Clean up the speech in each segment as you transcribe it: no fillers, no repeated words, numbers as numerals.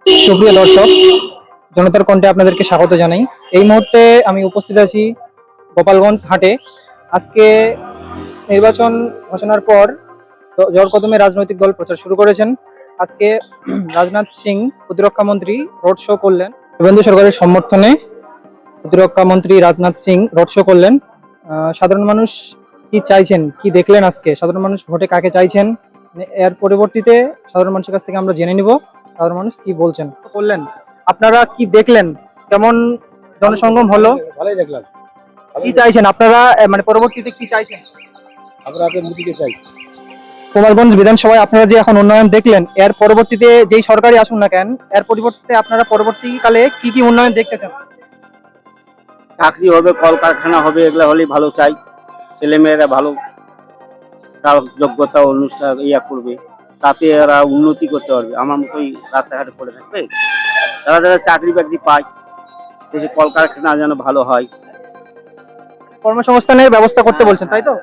সুপ্রিয় দর্শক, জনতার কণ্ঠে আপনাদেরকে স্বাগত জানাই। এই মুহূর্তে আমি উপস্থিত আছি গোপালগঞ্জ হাটে। আজকে নির্বাচন ঘোষণার পর জোর কদমে রাজনৈতিক দল প্রচার শুরু করেছেন। আজকে রাজনাথ সিং প্রতিরক্ষা মন্ত্রী রোড শো করলেন। শুভেন্দু সরকারের সমর্থনে প্রতিরক্ষা মন্ত্রী রাজনাথ সিং রোড শো করলেন। সাধারণ মানুষ কি চাইছেন, কি দেখলেন আজকে, সাধারণ মানুষ ভোটে কাকে চাইছেন, এর পরবর্তীতে সাধারণ মানুষের কাছ থেকে আমরা জেনে নিব সাধারণ মানুষ কি বলছেন। করলেন, আপনারা কি দেখলেন, কেমন জনসংগম হলো, ভালোই দেখলাম। কি চাইছেন আপনারা, মানে পরবর্তীতে কি চাইছেন? আমরা আগে মোদিকে চাই। গোপালগঞ্জ বিধানসভায় আপনারা যে এখন উন্নয়ন দেখলেন, এর পরবর্তীতে যেই সরকারি আসুন না কেন, এর পরিবর্তে আপনারা পরবর্তীকালে কি কি উন্নয়ন দেখতে চান? চাকরি হবে, কলকারখানা হবে, এগুলো হলেই ভালো চাই। ছেলে মেয়েরা ভালো তার যোগ্যতা অনুষ্ঠান করবে, তাতে এরা উন্নতি করতে পারবে। আমার মতোই রাস্তাঘাটে পড়ে থাকবে, যারা যারা চাকরি বাকরি পায়, দেশে কলকারখানা যেন ভালো হয়। কর্মসংস্থানের ব্যবস্থা করতে বলছেন, তাই তো?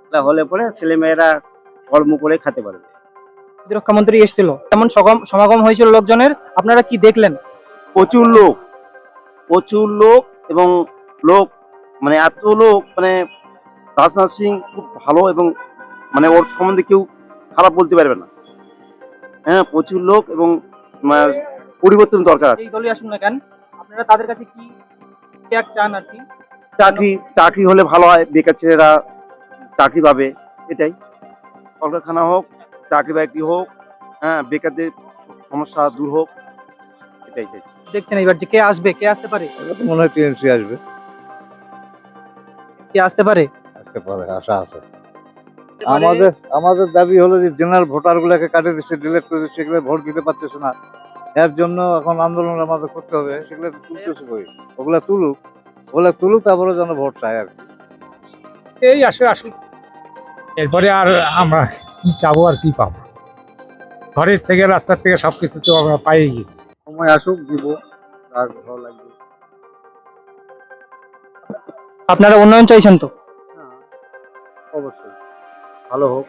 এটা হলে পরে ছেলে মেয়েরা কর্ম করে খেতে পারবে। প্রতিরক্ষা মন্ত্রী এসেছিল, তেমন সমাগম হয়েছিল লোকজনের, আপনারা কি দেখলেন? প্রচুর লোক, প্রচুর লোক, এবং লোক মানে এত লোক, মানে রাজনাথ সিং খুব ভালো, এবং মানে ওর সম্বন্ধে কেউ খারাপ বলতে পারবে না। হ্যাঁ, প্রচুর লোক, এবং পরিবর্তন দরকার আছে। এই দলই আসুন না কেন, আপনারা তাদের কাছে কি ত্যাগ চান আর কি? চাকরি হলে ভালো হয়, বেকার ছেলেরা চাকরি পাবে, এটাই। কলকারখানা হোক, চাকরি বাকরি হোক, হ্যাঁ, বেকারদের সমস্যা দূর হোক, এটাই চাই। দেখছেন এবার যে কে আসবে, কে আসতে পারে, এবার তো মনে হয় টিএমসি আসবে, কে আসতে পারে? আসতে পারে, আশা আছে। আমাদের আমাদের দাবি হলো যে জেনারেল ভোটার গুলাকে কাটে দিচ্ছে, ডিলেট করে দিচ্ছে, সেগুলো ভোট দিতে পারতেছে না। এর জন্য এখন আন্দোলন আমাদের করতে হবে। সেগুলো তুলতেছে কই, ওগুলা তুলুক, তারপরে যেন ভোট চায় আর কি। এই আসুক, এরপরে আর আমরা কি চাবো আর কি পাবো? ঘরের থেকে রাস্তার থেকে সবকিছু তো আমরা পাই গেছি। সময় আসুক, দিব, আর ভালো লাগবে। আপনারা উন্নয়ন চাইছেন তো? হ্যাঁ, অবশ্যই ভালো হোক,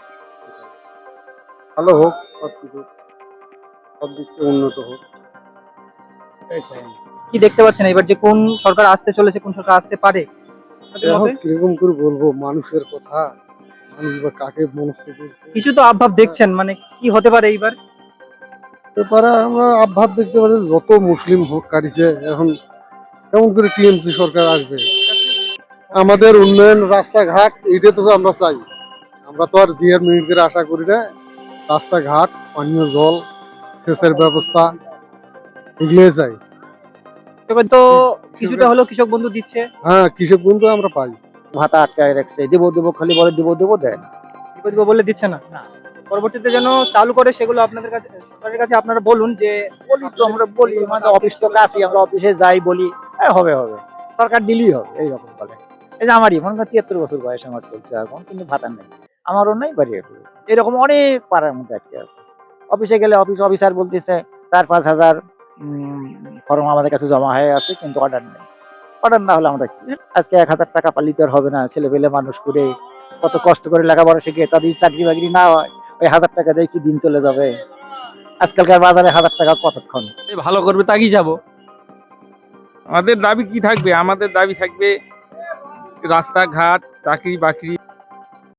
সবকিছু, সব দিক থেকে উন্নত হোক। কি দেখতে পাচ্ছেন এবার যে কোন সরকার আসতে চলেছে, কোন সরকার আসতে পারে? এখন কিরকম করে বলবো, মানুষের কথা, মানুষ বা কাকে মনস্থিতি কিছু তো আবভাব দেখছেন, মানে কি হতে পারে এইবার? ব্যাপারে আমরা আবভাব দেখতে পাচ্ছি, যত মুসলিম ভোট কাটিছে, এখন কেমন করে টিএমসি সরকার আসবে। আমাদের উন্নয়ন, রাস্তাঘাট, এটা তো আমরা চাই। আমরা তো আর জিয়ার মিনিটের আশা করি না। রাস্তাঘাট, পানীয় জল, সেচের ব্যবস্থা, এগুলোই চাই। এবার তো কিছুটা হলো কৃষক বন্ধু দিচ্ছে। হ্যাঁ, কৃষক বন্ধু আমরা পাই। ভাতা আটকায় রাখছে, দেবো খালি বলে দেবো দেয় না। দিব বলে দিচ্ছে না। পরবর্তীতে যেন চালু করে, সেগুলো আপনাদের কাছে, সরকারের কাছে আপনারা বলুন যে বলি তো, আমরা বলি, মানে অফিস তো কাছে, আমরা অফিসে যাই, বলি হবে সরকার দিলেই হবে, এইরকম বলে। এই যে আমারই মনে হয় 73 বছর বয়স আমার চলছে এখন, কিন্তু ভাতা নেই, আমারও নেই, বাড়ি এরকম অনেক পাড়ার মধ্যে আটকে আছে। অফিসে গেলে অফিসার বলতেছে 4-5 হাজার ফর্ম আমাদের কাছে জমা হয়ে আছে, কিন্তু অর্ডার নেই। অর্ডার না হলে আমাদের আজকে 1000 টাকা পালিত আর হবে না। ছেলে পেলে মানুষ করে কত কষ্ট করে লেখাপড়া শিখে তাদের চাকরি বাকরি না হয়, ওই 1000 টাকা দিয়ে কি দিন চলে যাবে? আজকালকার বাজারে 1000 টাকা কতক্ষণ? ভালো করবে তাকেই যাব। আমাদের দাবি কি থাকবে? আমাদের দাবি থাকবে রাস্তাঘাট, চাকরি বাকরি,